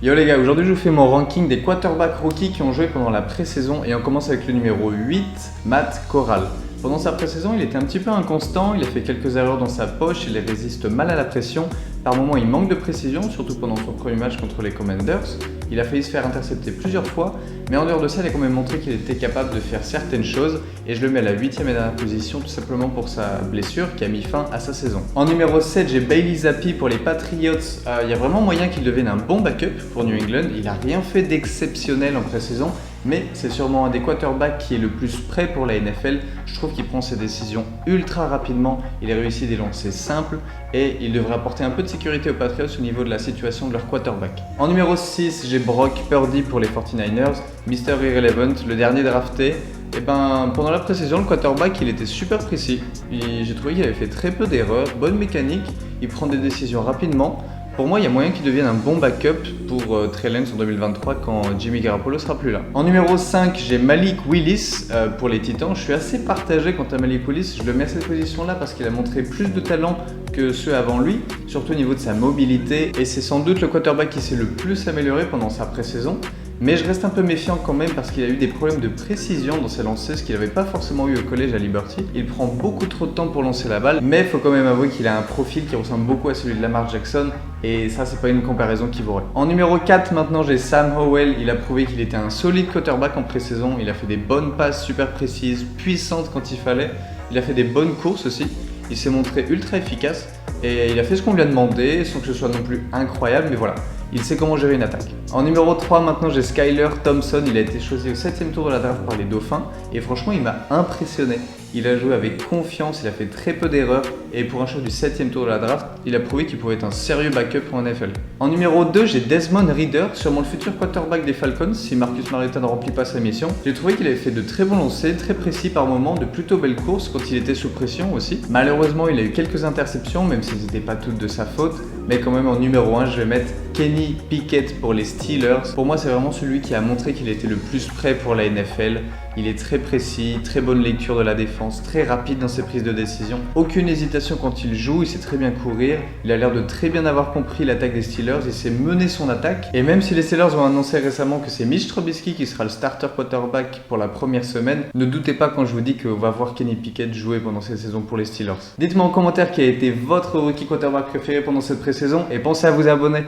Yo les gars, aujourd'hui je vous fais mon ranking des quarterbacks rookies qui ont joué pendant la pré-saison et on commence avec le numéro 8, Matt Corral. Pendant sa pré-saison, il était un petit peu inconstant, il a fait quelques erreurs dans sa poche, il résiste mal à la pression. Par moments, il manque de précision, surtout pendant son premier match contre les Commanders. Il a failli se faire intercepter plusieurs fois, mais en dehors de ça, il a quand même montré qu'il était capable de faire certaines choses et je le mets à la 8e et dernière position tout simplement pour sa blessure qui a mis fin à sa saison. En numéro 7, j'ai Bailey Zappi pour les Patriots. Il y a vraiment moyen qu'il devienne un bon backup pour New England. Il n'a rien fait d'exceptionnel en pré-saison, mais c'est sûrement un des quarterbacks qui est le plus prêt pour la NFL. Je trouve qu'il prend ses décisions ultra rapidement, il a réussi des lancers simples et il devrait apporter un peu de sécurité aux Patriots au niveau de la situation de leur quarterback. En numéro 6, j'ai Brock Purdy pour les 49ers, Mr. Irrelevant, le dernier drafté. Et pendant la pré-saison, le quarterback, il était super précis. J'ai trouvé qu'il avait fait très peu d'erreurs, bonne mécanique, il prend des décisions rapidement. Pour moi, il y a moyen qu'il devienne un bon backup pour Trey Lance en 2023 quand Jimmy Garoppolo sera plus là. En numéro 5, j'ai Malik Willis pour les Titans. Je suis assez partagé quant à Malik Willis. Je le mets à cette position-là parce qu'il a montré plus de talent que ceux avant lui, surtout au niveau de sa mobilité. Et c'est sans doute le quarterback qui s'est le plus amélioré pendant sa pré-saison. Mais je reste un peu méfiant quand même parce qu'il a eu des problèmes de précision dans ses lancers, ce qu'il n'avait pas forcément eu au collège à Liberty. Il prend beaucoup trop de temps pour lancer la balle, mais il faut quand même avouer qu'il a un profil qui ressemble beaucoup à celui de Lamar Jackson, et ça c'est pas une comparaison qui vaut rien. En numéro 4 maintenant j'ai Sam Howell, il a prouvé qu'il était un solide quarterback en pré-saison, il a fait des bonnes passes super précises, puissantes quand il fallait, il a fait des bonnes courses aussi, il s'est montré ultra efficace, et il a fait ce qu'on lui a demandé, sans que ce soit non plus incroyable, mais voilà. Il sait comment gérer une attaque. En numéro 3, maintenant j'ai Skyler Thompson. Il a été choisi au 7e tour de la draft par les Dauphins. Et franchement, il m'a impressionné. Il a joué avec confiance, il a fait très peu d'erreurs. Et pour un choix du 7e tour de la draft, il a prouvé qu'il pouvait être un sérieux backup pour NFL. En numéro 2, j'ai Desmond Ridder, sûrement le futur quarterback des Falcons si Marcus Mariota ne remplit pas sa mission. J'ai trouvé qu'il avait fait de très bons lancers, très précis par moments, de plutôt belles courses quand il était sous pression aussi. Malheureusement, il a eu quelques interceptions, même si ce n'était pas toutes de sa faute. Mais quand même, en numéro 1, je vais mettre Kenny Pickett pour les Steelers. Pour moi, c'est vraiment celui qui a montré qu'il était le plus prêt pour la NFL. Il est très précis, très bonne lecture de la défense, très rapide dans ses prises de décision. Aucune hésitation quand il joue, il sait très bien courir. Il a l'air de très bien avoir compris l'attaque des Steelers, il sait mener son attaque. Et même si les Steelers ont annoncé récemment que c'est Mitch Trubisky qui sera le starter quarterback pour la première semaine, ne doutez pas quand je vous dis qu'on va voir Kenny Pickett jouer pendant cette saison pour les Steelers. Dites-moi en commentaire quel a été votre rookie quarterback préféré pendant cette pré-saison et pensez à vous abonner.